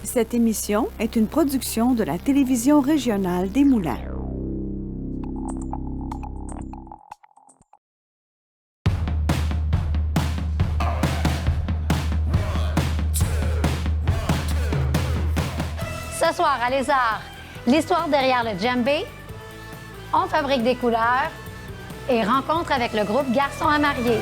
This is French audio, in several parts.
Cette émission est une production de la télévision régionale des Moulins. Ce soir à Les Arts, l'histoire derrière le djembé, on fabrique des couleurs et rencontre avec le groupe Garçons à marier.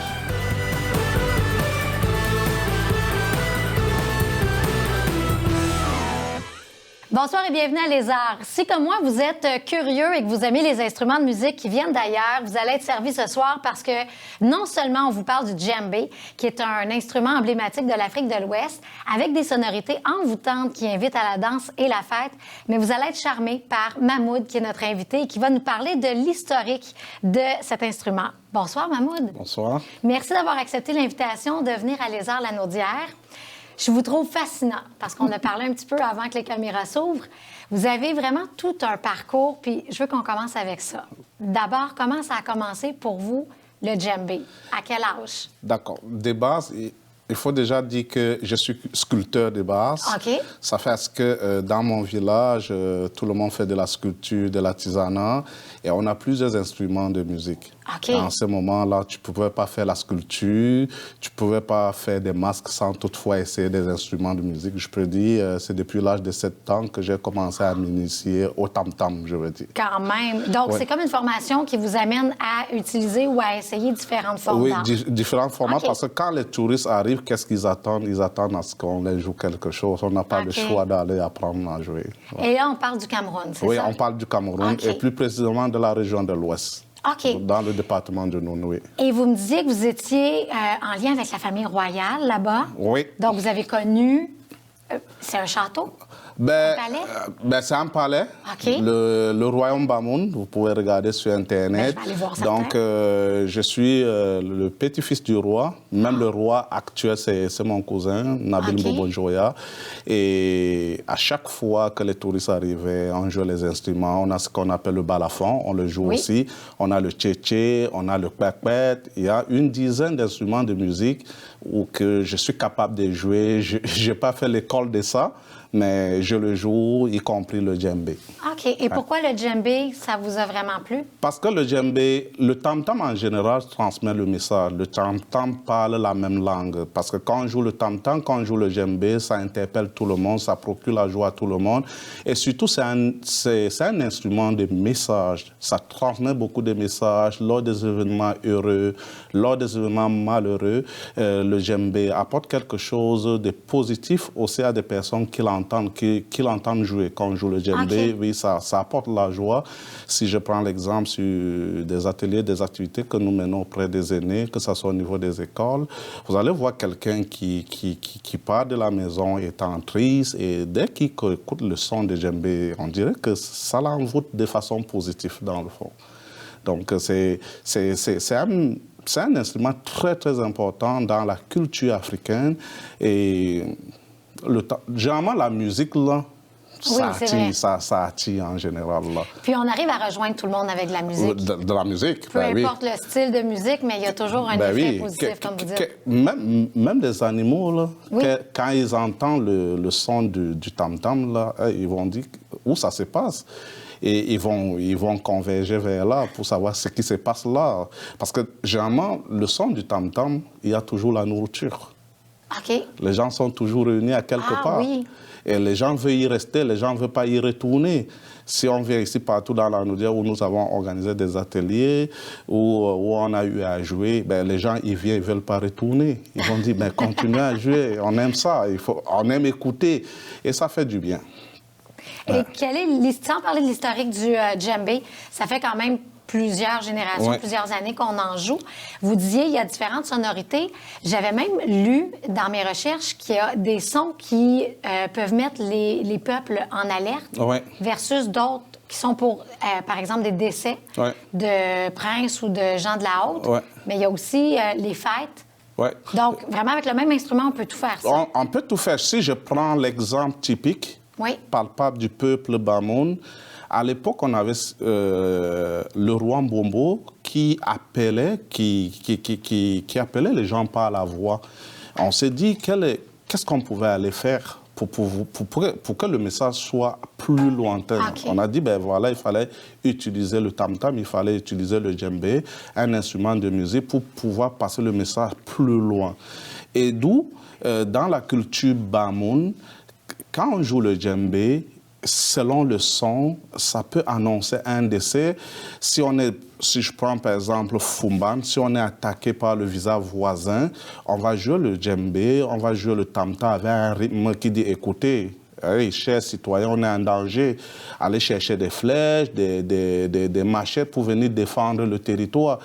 Bonsoir et bienvenue à Les Arts. Si, comme moi, vous êtes curieux et que vous aimez les instruments de musique qui viennent d'ailleurs, vous allez être servis ce soir parce que non seulement on vous parle du djembé, qui est un instrument emblématique de l'Afrique de l'Ouest, avec des sonorités envoûtantes qui invitent à la danse et la fête, mais vous allez être charmés par Mahmoud, qui est notre invité et qui va nous parler de l'historique de cet instrument. Bonsoir, Mahmoud. Bonsoir. Merci d'avoir accepté l'invitation de venir à Les Arts la Naudière. Je vous trouve fascinant parce qu'on a parlé un petit peu avant que les caméras s'ouvrent. Vous avez vraiment tout un parcours, puis je veux qu'on commence avec ça. D'abord, comment ça a commencé pour vous, le djembé? À quel âge? D'accord. De base, il faut déjà dire que je suis sculpteur de base. OK. Ça fait ce que dans mon village, tout le monde fait de la sculpture, de l'artisanat, et on a plusieurs instruments de musique. OK. En ce moment-là, tu ne pouvais pas faire la sculpture, tu ne pouvais pas faire des masques sans toutefois essayer des instruments de musique. Je peux dire, c'est depuis l'âge de 7 ans que j'ai commencé à m'initier au tam-tam, je veux dire. Quand même. Donc, c'est comme une formation qui vous amène à utiliser ou à essayer différentes formes Oui, d'art. différents formats, OK. parce que quand les touristes arrivent, qu'est-ce qu'ils attendent? Ils attendent à ce qu'on les joue quelque chose. On n'a pas le OK. choix d'aller apprendre à jouer. Ouais. Et là, on parle du Cameroun, c'est Oui, ça? on parle du Cameroun, OK. et plus précisément de la région de l'Ouest. OK. Dans le département de Nounou. Et vous me disiez que vous étiez en lien avec la famille royale là-bas. Oui. Donc, vous avez connu... c'est un château? Ben, Un palais? C'est un palais. OK. Le royaume Bamoun, vous pouvez regarder sur Internet. Ben, je vais aller voir ça Donc, je suis le petit-fils du roi. Même le roi actuel, c'est mon cousin, Nabil OK. Bobonjoya. Et à chaque fois que les touristes arrivaient, on jouait les instruments. On a ce qu'on appelle le balafon, on le joue Oui. aussi. On a le tchétché, on a le kwek-kwek. Il y a une dizaine d'instruments de musique que je suis capable de jouer. Je n'ai pas fait l'école de ça, mais je le joue, y compris le djembé. OK. Et pourquoi le djembé, ça vous a vraiment plu? Parce que le djembé, le tam-tam en général transmet le message. Le tam-tam parle la même langue. Parce que quand on joue le tam-tam, quand on joue le djembé, ça interpelle tout le monde, ça procure la joie à tout le monde. Et surtout, c'est un instrument de message. Ça transmet beaucoup de messages lors des événements heureux, lors des événements malheureux. Le djembé apporte quelque chose de positif aussi à des personnes qui l'entendent jouer. Quand on joue le djembé, OK. oui, ça apporte la joie. Si je prends l'exemple sur des ateliers, des activités que nous menons auprès des aînés, que ce soit au niveau des écoles, vous allez voir quelqu'un qui part de la maison étant triste et dès qu'il écoute le son de djembé, on dirait que ça l'envoûte de façon positive dans le fond. Donc c'est un instrument très, très important dans la culture africaine et généralement, la musique, là, Oui, ça attire en général. Là. Puis on arrive à rejoindre tout le monde avec de la musique. De la musique, Peu ben oui. importe le style de musique, mais il y a toujours un Ben effet oui. positif, comme vous dites. Même des animaux, là, Oui. quand ils entendent le son du tam-tam, là, ils vont dire où ça se passe. Et ils vont converger vers là pour savoir ce qui se passe là. Parce que, généralement, le son du tam-tam, il y a toujours la nourriture. OK. Les gens sont toujours réunis à quelque part. Oui. Et les gens veulent y rester, les gens ne veulent pas y retourner. Si on vient ici partout dans la Naudière où nous avons organisé des ateliers, où on a eu à jouer, ben, les gens ils viennent, ils ne veulent pas retourner. Ils vont dire, ben, continuez à jouer, on aime ça, on aime écouter. Et ça fait du bien. Et sans parler de l'historique du djembé, ça fait quand même plusieurs générations, Ouais. plusieurs années qu'on en joue. Vous disiez, il y a différentes sonorités. J'avais même lu dans mes recherches qu'il y a des sons qui peuvent mettre les peuples en alerte Ouais. versus d'autres qui sont pour, par exemple, des décès Ouais. de princes ou de gens de la haute. Ouais. Mais il y a aussi les fêtes. Ouais. Donc, vraiment, avec le même instrument, on peut tout faire ça. On peut tout faire. Si je prends l'exemple typique, Oui. palpable du peuple Bamoun, à l'époque, on avait le roi Mbombo qui appelait les gens par la voix. On s'est dit, qu'est-ce qu'on pouvait aller faire pour que le message soit plus lointain. Okay. On a dit, ben voilà, il fallait utiliser le tam-tam, il fallait utiliser le djembé, un instrument de musique pour pouvoir passer le message plus loin. Et d'où, dans la culture Bamoun, quand on joue le djembé, selon le son, ça peut annoncer un décès. Si je prends par exemple Fumban, si on est attaqué par le visage voisin, on va jouer le djembé, on va jouer le tam-tam avec un rythme qui dit écoutez, hey, chers citoyens, on est en danger. Allez chercher des flèches, des machettes pour venir défendre le territoire.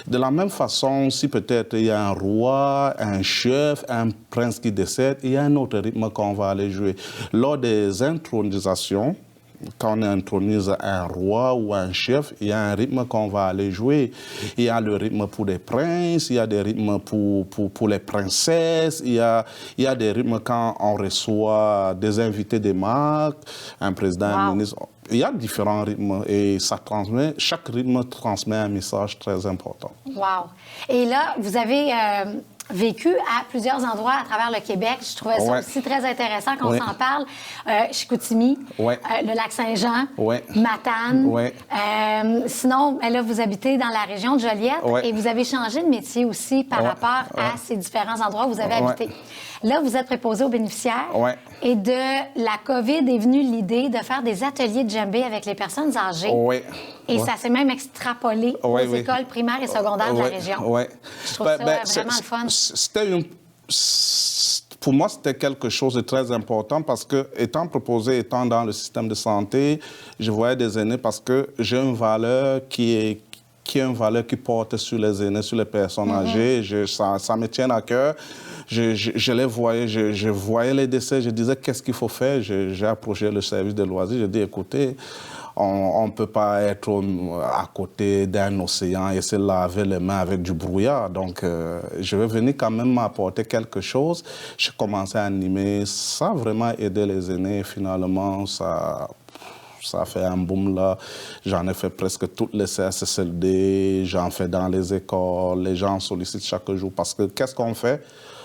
De la même façon, si peut-être il y a un roi, un chef, un prince qui décède, il y a un autre rythme qu'on va aller jouer. Lors des intronisations, quand on intronise un roi ou un chef, il y a un rythme qu'on va aller jouer. Il y a le rythme pour les princes, il y a des rythmes pour les princesses, il y a des rythmes quand on reçoit des invités des marques, un président, un ministre. Il y a différents rythmes et chaque rythme transmet un message très important. Wow! Et là, vous avez vécu à plusieurs endroits à travers le Québec. Je trouvais ça aussi très intéressant qu'on s'en parle. Chicoutimi, le Lac-Saint-Jean, Matane. Sinon, là, vous habitez dans la région de Joliette et vous avez changé de métier aussi par rapport à ces différents endroits où vous avez habité. Là, vous êtes préposé aux bénéficiaires et de la COVID est venue l'idée de faire des ateliers de djembé avec les personnes âgées. Et ça s'est même extrapolé aux écoles primaires et secondaires de la région. Je trouve ça vraiment le fun. Pour moi, c'était quelque chose de très important parce que, étant proposé, étant dans le système de santé, je voyais des aînés parce que j'ai une valeur qui est une valeur qui porte sur les aînés, sur les personnes âgées. Ça me tient à cœur. Je les voyais, je voyais les décès, je disais qu'est-ce qu'il faut faire. J'ai approché le service de loisirs, j'ai dit écoutez, on ne peut pas être à côté d'un océan et se laver les mains avec du brouillard. Donc, je vais venir quand même m'apporter quelque chose. J'ai commencé à animer. Ça a vraiment aidé les aînés. Finalement, ça a fait un boom là. J'en ai fait presque toutes les CSSLD. J'en fais dans les écoles. Les gens sollicitent chaque jour parce que qu'est-ce qu'on fait?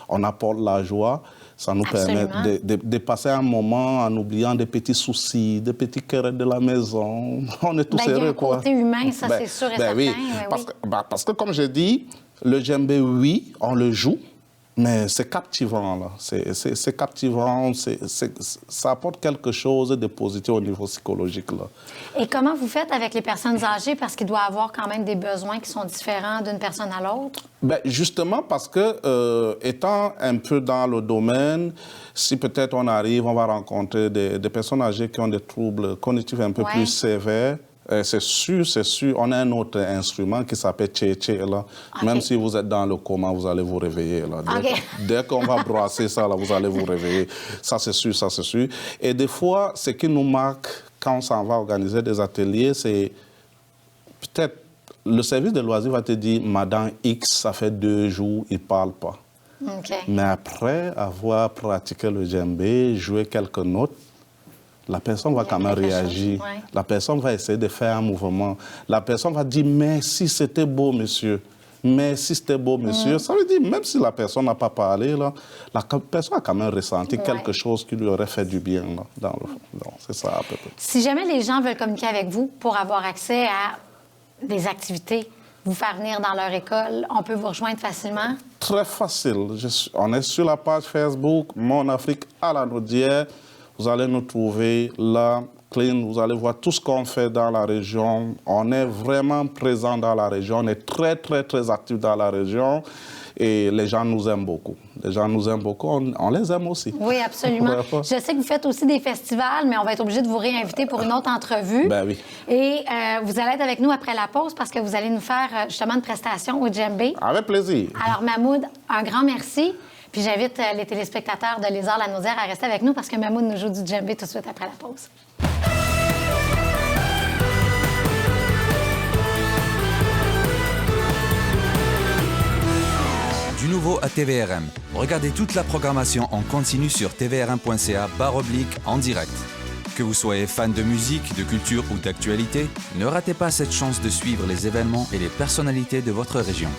On apporte la joie. Ça nous permet de passer un moment en oubliant des petits soucis, des petits querelles de la maison. On est tous heureux, il y a un côté humain, ça, c'est sûr et certain. Oui. Parce que, comme je dis, le djembé, oui, on le joue, mais c'est captivant, là. C'est captivant, ça apporte quelque chose de positif au niveau psychologique, là. Et comment vous faites avec les personnes âgées? Parce qu'il doit y avoir quand même des besoins qui sont différents d'une personne à l'autre. Bien, justement, parce que, étant un peu dans le domaine, si peut-être on arrive, on va rencontrer des personnes âgées qui ont des troubles cognitifs un peu plus sévères. C'est sûr, on a un autre instrument qui s'appelle tché-tché, là. Même si vous êtes dans le coma, vous allez vous réveiller, là. Dès qu'on va brasser ça, là, vous allez vous réveiller. Ça, c'est sûr, ça, c'est sûr. Et des fois, ce qui nous marque quand on s'en va organiser des ateliers, c'est peut-être le service de loisirs va te dire, Madame X, ça fait 2 jours, il ne parle pas. Mais après avoir pratiqué le djembé, joué quelques notes, la personne va quand même réagir. La personne va essayer de faire un mouvement. La personne va dire « Merci, c'était beau, monsieur. Merci, c'était beau, monsieur. » Ça veut dire, même si la personne n'a pas parlé, là, la personne a quand même ressenti quelque chose qui lui aurait fait du bien. Là, dans le fond. Donc, c'est ça à peu près. Si jamais les gens veulent communiquer avec vous pour avoir accès à des activités, vous faire venir dans leur école, on peut vous rejoindre facilement? Très facile. On est sur la page Facebook « Mon Afrique à la Naudière ». Vous allez nous trouver là, clean, vous allez voir tout ce qu'on fait dans la région. On est vraiment présent dans la région, on est très, très, très actifs dans la région et les gens nous aiment beaucoup. Les gens nous aiment beaucoup, on les aime aussi. Oui, absolument. Je sais que vous faites aussi des festivals, mais on va être obligé de vous réinviter pour une autre entrevue. Ben oui. Et vous allez être avec nous après la pause parce que vous allez nous faire justement une prestation au djembé. Avec plaisir. Alors, Mahmoud, un grand merci. Puis j'invite les téléspectateurs de Lézard La Naudière à rester avec nous parce que Mahmoud nous joue du djembé tout de suite après la pause. Du nouveau à TVRM. Regardez toute la programmation en continu sur tvrm.ca/en direct. Que vous soyez fan de musique, de culture ou d'actualité, ne ratez pas cette chance de suivre les événements et les personnalités de votre région.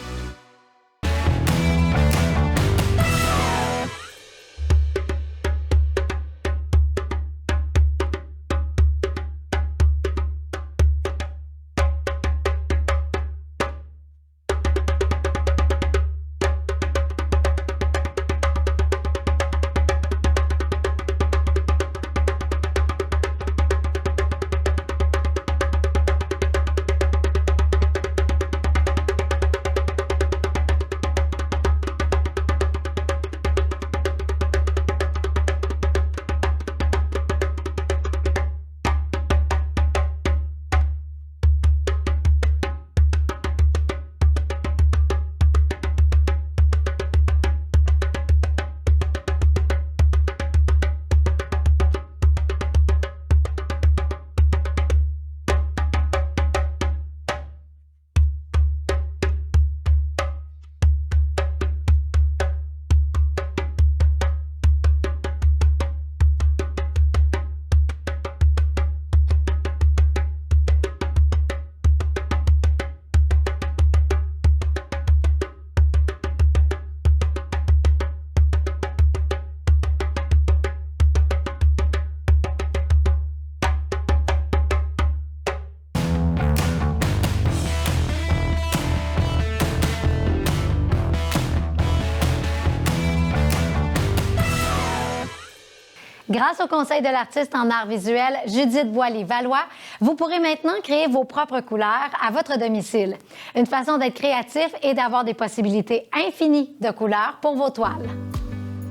Grâce au conseil de l'artiste en art visuel Judith Boily-Valois, vous pourrez maintenant créer vos propres couleurs à votre domicile. Une façon d'être créatif et d'avoir des possibilités infinies de couleurs pour vos toiles.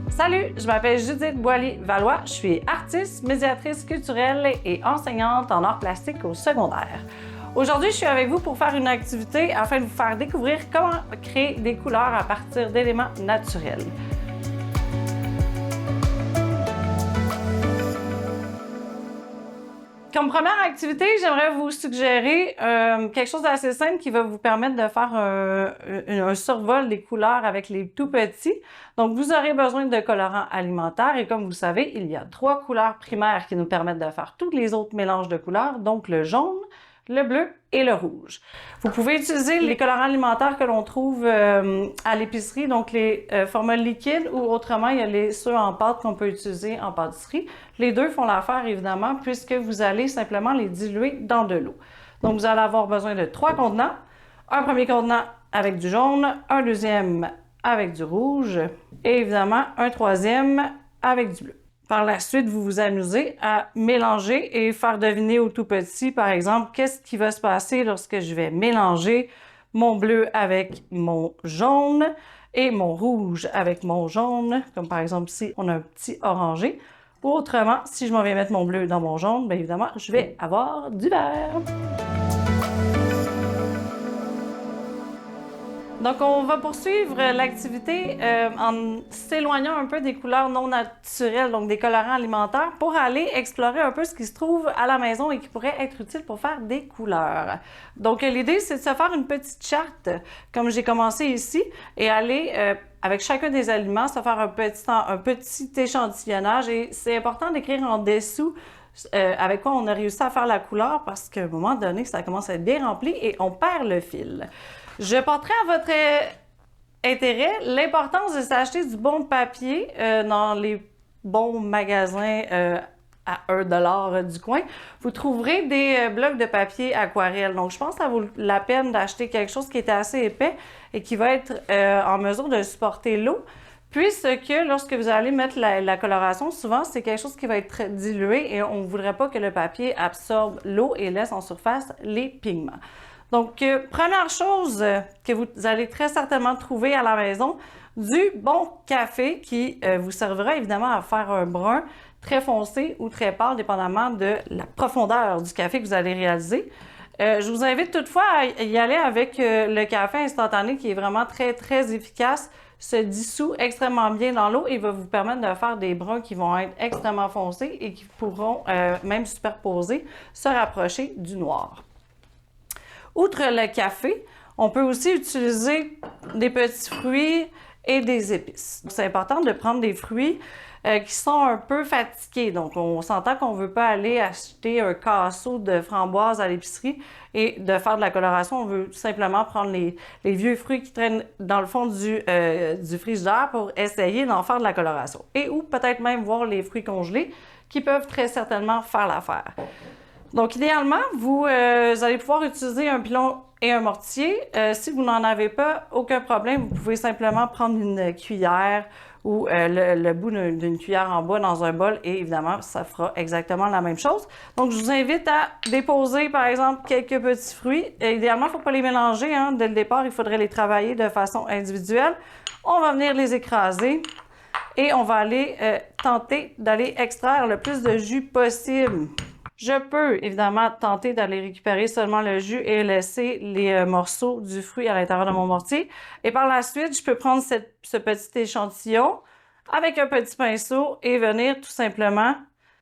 Salut, je m'appelle Judith Boily-Valois, je suis artiste, médiatrice culturelle et enseignante en arts plastiques au secondaire. Aujourd'hui, je suis avec vous pour faire une activité afin de vous faire découvrir comment créer des couleurs à partir d'éléments naturels. Comme première activité, j'aimerais vous suggérer quelque chose d'assez simple qui va vous permettre de faire un survol des couleurs avec les tout petits. Donc, vous aurez besoin de colorants alimentaires et comme vous le savez, il y a 3 couleurs primaires qui nous permettent de faire tous les autres mélanges de couleurs, donc le jaune, le bleu et le rouge. Vous pouvez utiliser les colorants alimentaires que l'on trouve à l'épicerie, donc les formats liquides ou autrement, il y a ceux en pâte qu'on peut utiliser en pâtisserie. Les deux font l'affaire évidemment puisque vous allez simplement les diluer dans de l'eau. Donc vous allez avoir besoin de 3 contenants. Un premier contenant avec du jaune, un deuxième avec du rouge et évidemment un troisième avec du bleu. Par la suite, vous vous amusez à mélanger et faire deviner au tout petit, par exemple, qu'est-ce qui va se passer lorsque je vais mélanger mon bleu avec mon jaune et mon rouge avec mon jaune, comme par exemple ici, on a un petit orangé. Ou autrement, si je m'en vais mettre mon bleu dans mon jaune, bien évidemment, je vais avoir du vert. Donc, on va poursuivre l'activité en s'éloignant un peu des couleurs non naturelles, donc des colorants alimentaires, pour aller explorer un peu ce qui se trouve à la maison et qui pourrait être utile pour faire des couleurs. Donc, l'idée, c'est de se faire une petite charte, comme j'ai commencé ici, et aller, avec chacun des aliments, se faire un petit échantillonnage. Et c'est important d'écrire en dessous avec quoi on a réussi à faire la couleur, parce qu'à un moment donné, ça commence à être bien rempli et on perd le fil. Je porterai à votre intérêt l'importance de s'acheter du bon papier dans les bons magasins à 1$ du coin. Vous trouverez des blocs de papier aquarelle. Donc, je pense que ça vaut la peine d'acheter quelque chose qui est assez épais et qui va être en mesure de supporter l'eau. Puisque lorsque vous allez mettre la coloration, souvent, c'est quelque chose qui va être dilué et on ne voudrait pas que le papier absorbe l'eau et laisse en surface les pigments. Donc, première chose que vous allez très certainement trouver à la maison, du bon café qui vous servira évidemment à faire un brun très foncé ou très pâle, dépendamment de la profondeur du café que vous allez réaliser. Je vous invite toutefois à y aller avec le café instantané qui est vraiment très, très efficace, se dissout extrêmement bien dans l'eau et va vous permettre de faire des bruns qui vont être extrêmement foncés et qui pourront, même superposés, se rapprocher du noir. Outre le café, on peut aussi utiliser des petits fruits et des épices. C'est important de prendre des fruits qui sont un peu fatigués. Donc, on s'entend qu'on ne veut pas aller acheter un casseau de framboises à l'épicerie et de faire de la coloration. On veut simplement prendre les vieux fruits qui traînent dans le fond du frigidaire pour essayer d'en faire de la coloration. Et ou peut-être même voir les fruits congelés qui peuvent très certainement faire l'affaire. Donc, idéalement, vous allez pouvoir utiliser un pilon et un mortier. Si vous n'en avez pas, aucun problème. Vous pouvez simplement prendre une cuillère ou le bout d'une cuillère en bois dans un bol et évidemment, ça fera exactement la même chose. Donc, je vous invite à déposer, par exemple, quelques petits fruits. Et idéalement, il ne faut pas les mélanger. Dès le départ, il faudrait les travailler de façon individuelle. On va venir les écraser et on va aller tenter d'aller extraire le plus de jus possible. Je peux évidemment tenter d'aller récupérer seulement le jus et laisser les morceaux du fruit à l'intérieur de mon mortier. Et par la suite, je peux prendre ce petit échantillon avec un petit pinceau et venir tout simplement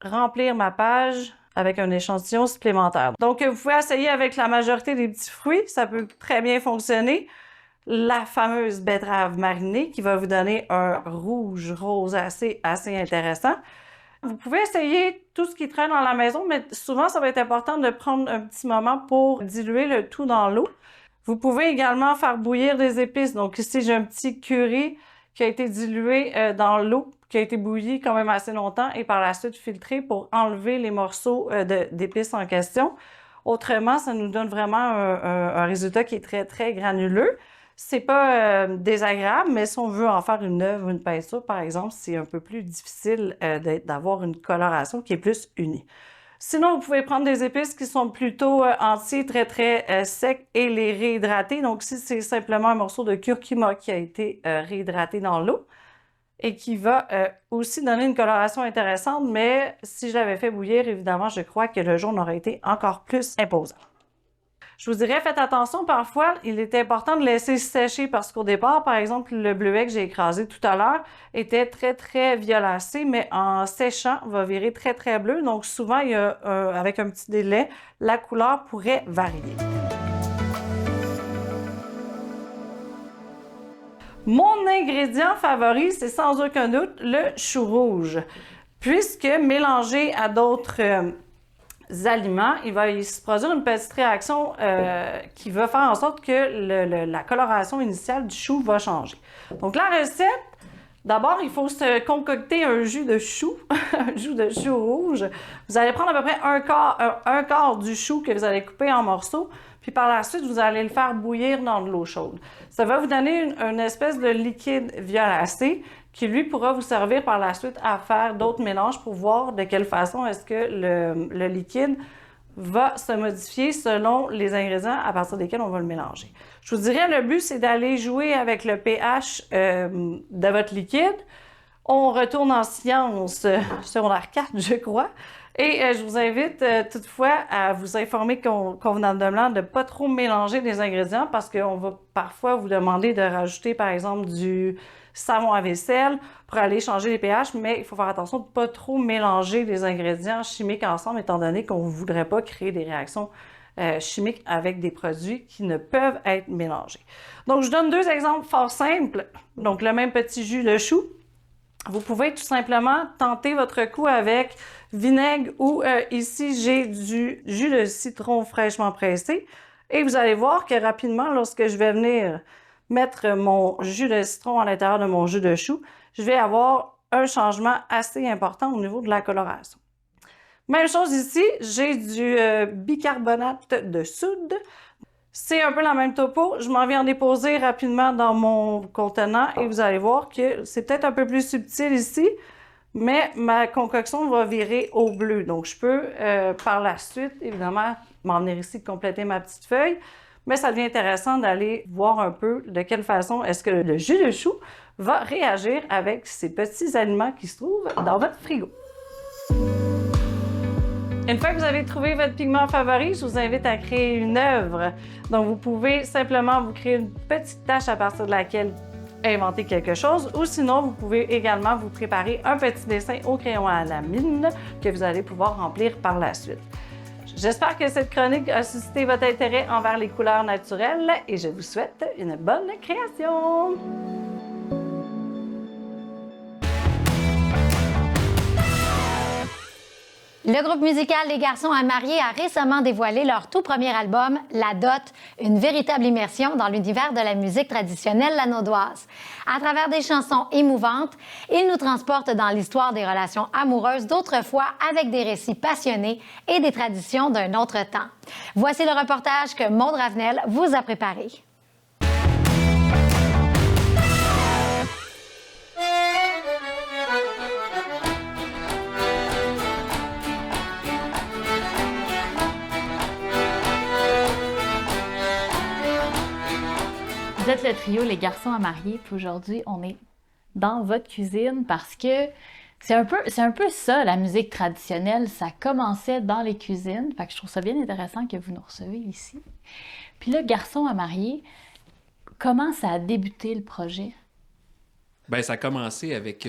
remplir ma page avec un échantillon supplémentaire. Donc, vous pouvez essayer avec la majorité des petits fruits, ça peut très bien fonctionner. La fameuse betterave marinée qui va vous donner un rouge rose assez intéressant. Vous pouvez essayer tout ce qui traîne dans la maison, mais souvent, ça va être important de prendre un petit moment pour diluer le tout dans l'eau. Vous pouvez également faire bouillir des épices. Donc ici, j'ai un petit curry qui a été dilué dans l'eau, qui a été bouilli quand même assez longtemps et par la suite filtré pour enlever les morceaux d'épices en question. Autrement, ça nous donne vraiment un résultat qui est très, très granuleux. C'est pas désagréable, mais si on veut en faire une œuvre, une peinture, par exemple, c'est un peu plus difficile d'avoir une coloration qui est plus unie. Sinon, vous pouvez prendre des épices qui sont plutôt entiers, très secs et les réhydrater. Donc, si c'est simplement un morceau de curcuma qui a été réhydraté dans l'eau et qui va aussi donner une coloration intéressante, mais si je l'avais fait bouillir, évidemment, je crois que le jaune aurait été encore plus imposant. Je vous dirais, faites attention, parfois, il est important de laisser sécher parce qu'au départ, par exemple, le bleuet que j'ai écrasé tout à l'heure était très violacé, mais en séchant, va virer très bleu. Donc, souvent, avec un petit délai, la couleur pourrait varier. Mon ingrédient favori, c'est sans aucun doute le chou rouge, puisque mélangé à d'autres aliments, il va se produire une petite réaction qui va faire en sorte que la coloration initiale du chou va changer. Donc la recette, d'abord, il faut se concocter un jus de chou, un jus de chou rouge. Vous allez prendre à peu près un quart du chou que vous allez couper en morceaux, puis par la suite, vous allez le faire bouillir dans de l'eau chaude. Ça va vous donner une espèce de liquide violacé qui, lui, pourra vous servir par la suite à faire d'autres mélanges pour voir de quelle façon est-ce que le liquide va se modifier selon les ingrédients à partir desquels on va le mélanger. Je vous dirais, le but, c'est d'aller jouer avec le pH de votre liquide. On retourne en sciences secondaire 4, je crois. Et je vous invite toutefois à vous informer convenablement de ne pas trop mélanger les ingrédients parce qu'on va parfois vous demander de rajouter, par exemple, du savon à vaisselle pour aller changer les pH, mais il faut faire attention de ne pas trop mélanger les ingrédients chimiques ensemble, étant donné qu'on ne voudrait pas créer des réactions chimiques avec des produits qui ne peuvent être mélangés. Donc, je donne deux exemples fort simples. Donc, le même petit jus de chou. Vous pouvez tout simplement tenter votre coup avec vinaigre ou ici, j'ai du jus de citron fraîchement pressé. Et vous allez voir que rapidement, lorsque je vais venir mettre mon jus de citron à l'intérieur de mon jus de chou, je vais avoir un changement assez important au niveau de la coloration. Même chose ici, j'ai du bicarbonate de soude. C'est un peu la même topo. Je m'en viens en déposer rapidement dans mon contenant et vous allez voir que c'est peut-être un peu plus subtil ici, mais ma concoction va virer au bleu. Donc, je peux par la suite, évidemment, m'en venir ici compléter ma petite feuille, mais ça devient intéressant d'aller voir un peu de quelle façon est-ce que le jus de chou va réagir avec ces petits aliments qui se trouvent dans votre frigo. Une fois que vous avez trouvé votre pigment favori, je vous invite à créer une œuvre. Donc, vous pouvez simplement vous créer une petite tâche à partir de laquelle inventer quelque chose ou sinon, vous pouvez également vous préparer un petit dessin au crayon à la mine que vous allez pouvoir remplir par la suite. J'espère que cette chronique a suscité votre intérêt envers les couleurs naturelles et je vous souhaite une bonne création! Le groupe musical Les Garçons à marier a récemment dévoilé leur tout premier album, La Dot, une véritable immersion dans l'univers de la musique traditionnelle lanaudoise. À travers des chansons émouvantes, ils nous transportent dans l'histoire des relations amoureuses d'autrefois avec des récits passionnés et des traditions d'un autre temps. Voici le reportage que Maude Ravenel vous a préparé. Vous êtes le trio Les Garçons à marier, puis aujourd'hui, on est dans votre cuisine parce que c'est un peu ça, la musique traditionnelle. Ça commençait dans les cuisines, fait que je trouve ça bien intéressant que vous nous recevez ici. Puis là, Garçons à marier, comment ça a débuté le projet? Bien, ça a commencé avec...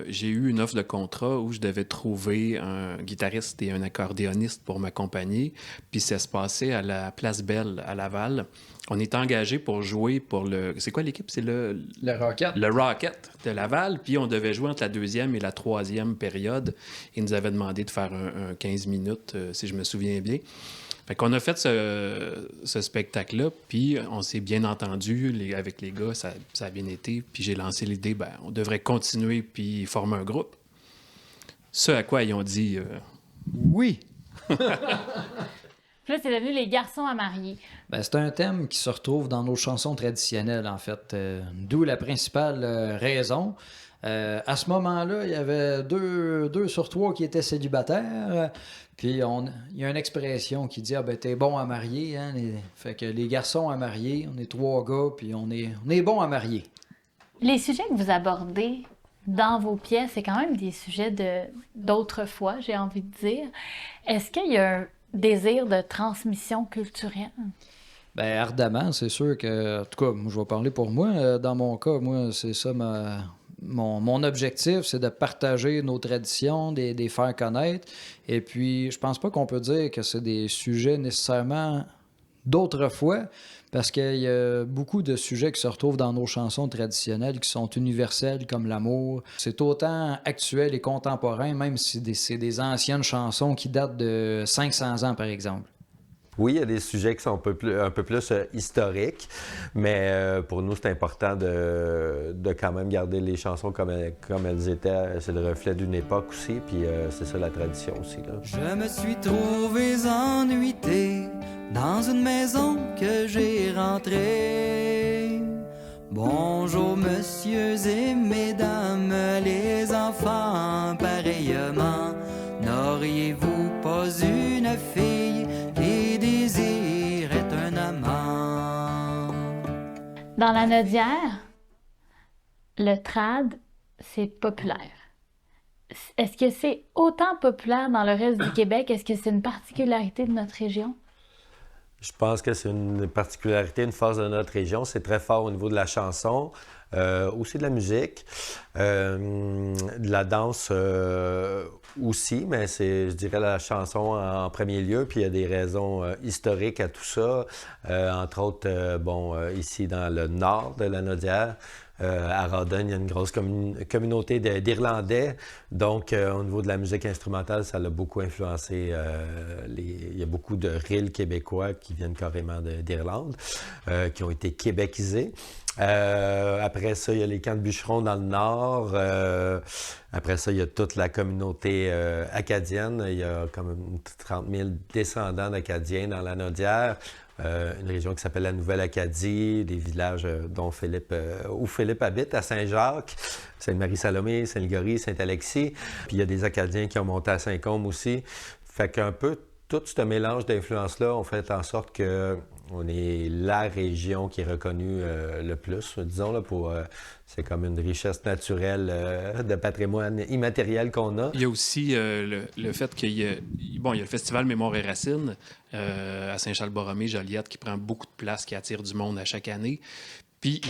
j'ai eu une offre de contrat où je devais trouver un guitariste et un accordéoniste pour m'accompagner. Puis ça se passait à la Place Belle, à Laval. On est engagé pour jouer pour le... C'est quoi l'équipe? C'est le Rocket. Le Rocket de Laval. Puis on devait jouer entre la deuxième et la troisième période. Ils nous avaient demandé de faire un 15 minutes, si je me souviens bien. Fait qu'on a fait ce spectacle-là, puis on s'est bien entendu avec les gars, ça a bien été. Puis j'ai lancé l'idée, on devrait continuer puis former un groupe. Ce à quoi ils ont dit oui. Puis là, c'est devenu les garçons à marier. Ben, c'est un thème qui se retrouve dans nos chansons traditionnelles, en fait. D'où la principale raison. À ce moment-là, il y avait deux sur trois qui étaient célibataires. Puis il y a une expression qui dit « Ah ben t'es bon à marier, hein? » Fait que les garçons à marier, on est 3 gars, puis on est bon à marier. Les sujets que vous abordez dans vos pièces, c'est quand même des sujets d'autrefois, j'ai envie de dire. Est-ce qu'il y a un désir de transmission culturelle? Ben ardemment, c'est sûr que... En tout cas, moi, je vais parler pour moi. Dans mon cas, moi, c'est ça mon objectif, c'est de partager nos traditions, de les faire connaître. Et puis, je pense pas qu'on peut dire que c'est des sujets nécessairement d'autrefois, parce qu'il y a beaucoup de sujets qui se retrouvent dans nos chansons traditionnelles qui sont universels, comme l'amour. C'est autant actuel et contemporain, même si c'est des anciennes chansons qui datent de 500 ans, par exemple. Oui, il y a des sujets qui sont un peu plus historiques, mais pour nous, c'est important de quand même garder les chansons comme elles étaient. C'est le reflet d'une époque aussi, puis c'est ça la tradition aussi, là. Je me suis trouvé ennuité dans une maison que j'ai rentrée. Bonjour, messieurs et mesdames, les enfants, pareillement. N'auriez-vous pas une fille qui désirait un amant? Dans la Nodière, le trad, c'est populaire. Est-ce que c'est autant populaire dans le reste du Québec? Est-ce que c'est une particularité de notre région? Je pense que c'est une particularité, une force de notre région. C'est très fort au niveau de la chanson, aussi de la musique, de la danse aussi, mais c'est, je dirais, la chanson en premier lieu. Puis il y a des raisons historiques à tout ça. Entre autres, ici dans le nord de la Nodière, à Rawdon, il y a une grosse communauté d'Irlandais. Donc, au niveau de la musique instrumentale, ça l'a beaucoup influencé. Il y a beaucoup de rilles québécois qui viennent carrément d'Irlande, qui ont été québécisés. Après ça, il y a les camps de bûcherons dans le nord. Après ça, il y a toute la communauté acadienne. Il y a comme 30 000 descendants d'Acadiens dans la Nodière. Une région qui s'appelle la Nouvelle-Acadie, des villages où Philippe habite, à Saint-Jacques, Sainte-Marie-Salomé, Saint-Ligorie, Saint-Alexis. Puis il y a des Acadiens qui ont monté à Saint-Côme aussi. Fait qu'un peu tout ce mélange d'influences-là ont fait en sorte qu'on est la région qui est reconnue le plus, disons, là, pour... c'est comme une richesse naturelle de patrimoine immatériel qu'on a. Il y a aussi le fait qu'il y a le Festival Mémoire et Racines à Saint-Charles-Borromée, Joliette, qui prend beaucoup de place, qui attire du monde à chaque année. Puis il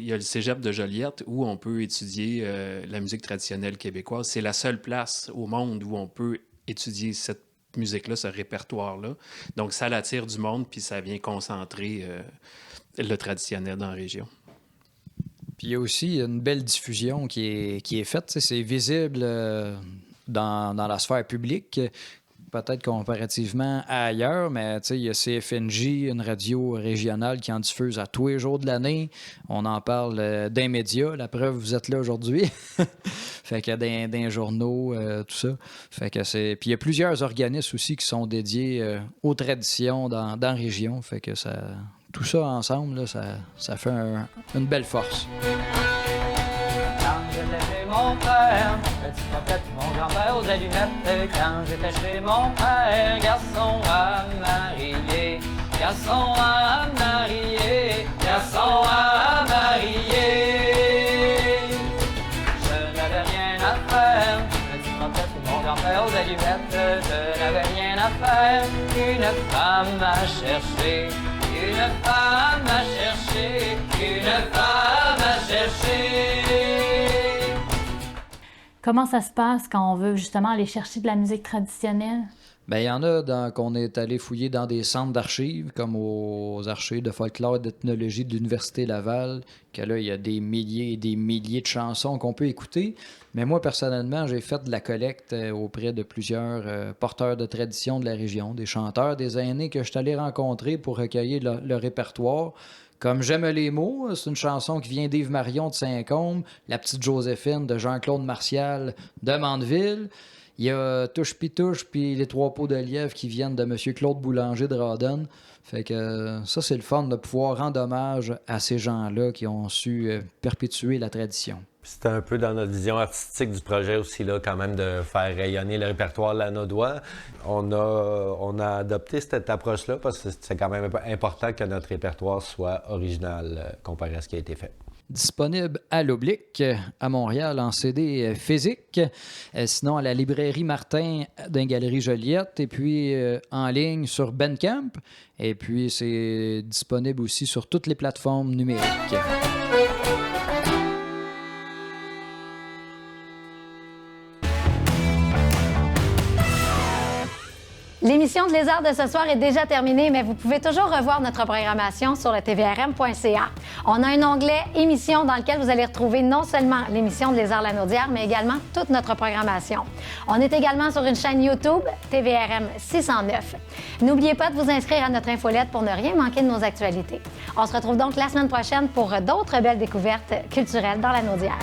y a le cégep de Joliette où on peut étudier la musique traditionnelle québécoise. C'est la seule place au monde où on peut étudier cette musique-là, ce répertoire-là. Donc ça l'attire du monde, puis ça vient concentrer le traditionnel dans la région. Puis il y a aussi une belle diffusion qui est faite. C'est visible dans la sphère publique, peut-être comparativement à ailleurs, mais il y a CFNJ, une radio régionale qui en diffuse à tous les jours de l'année. On en parle d'un média. La preuve, vous êtes là aujourd'hui. Fait qu'il y a des journaux, tout ça. Fait que c'est... Puis il y a plusieurs organismes aussi qui sont dédiés aux traditions dans la région. Fait que ça... Tout ça ensemble, là, ça fait une belle force. Quand j'étais chez mon père, petit trompette, mon grand-père aux allumettes. Quand j'étais chez mon père, garçon à marier, garçon à marier, garçon à marier. Je n'avais rien à faire, petit trompette, mon grand-père aux allumettes. Je n'avais rien à faire, une femme à chercher. Une femme à chercher, une femme à chercher. Comment ça se passe quand on veut justement aller chercher de la musique traditionnelle? Bien, il y en a qu'on est allé fouiller dans des centres d'archives, comme aux archives de folklore et d'ethnologie de l'Université Laval, que là, il y a des milliers et des milliers de chansons qu'on peut écouter. Mais moi, personnellement, j'ai fait de la collecte auprès de plusieurs porteurs de tradition de la région, des chanteurs, des aînés que je suis allé rencontrer pour recueillir le répertoire. Comme J'aime les mots, c'est une chanson qui vient d'Yves Marion de Saint-Côme, La petite Joséphine de Jean-Claude Martial de Mandeville. Il y a Touche puis les 3 pots de lièvre qui viennent de M. Claude Boulanger de Rawdon. Fait que ça, c'est le fun de pouvoir rendre hommage à ces gens-là qui ont su perpétuer la tradition. C'était un peu dans notre vision artistique du projet aussi, là, quand même, de faire rayonner le répertoire lanaudois. On a adopté cette approche-là parce que c'est quand même important que notre répertoire soit original comparé à ce qui a été fait. Disponible à l'Oblique, à Montréal, en CD physique. Sinon, à la librairie Martin d'un Galerie Joliette. Et puis, en ligne sur Bandcamp. Et puis, c'est disponible aussi sur toutes les plateformes numériques. L'émission de Lézard de ce soir est déjà terminée, mais vous pouvez toujours revoir notre programmation sur le tvrm.ca. On a un onglet « Émissions » dans lequel vous allez retrouver non seulement l'émission de Lézard Lanaudière, mais également toute notre programmation. On est également sur une chaîne YouTube, TVRM 609. N'oubliez pas de vous inscrire à notre infolette pour ne rien manquer de nos actualités. On se retrouve donc la semaine prochaine pour d'autres belles découvertes culturelles dans Lanaudière.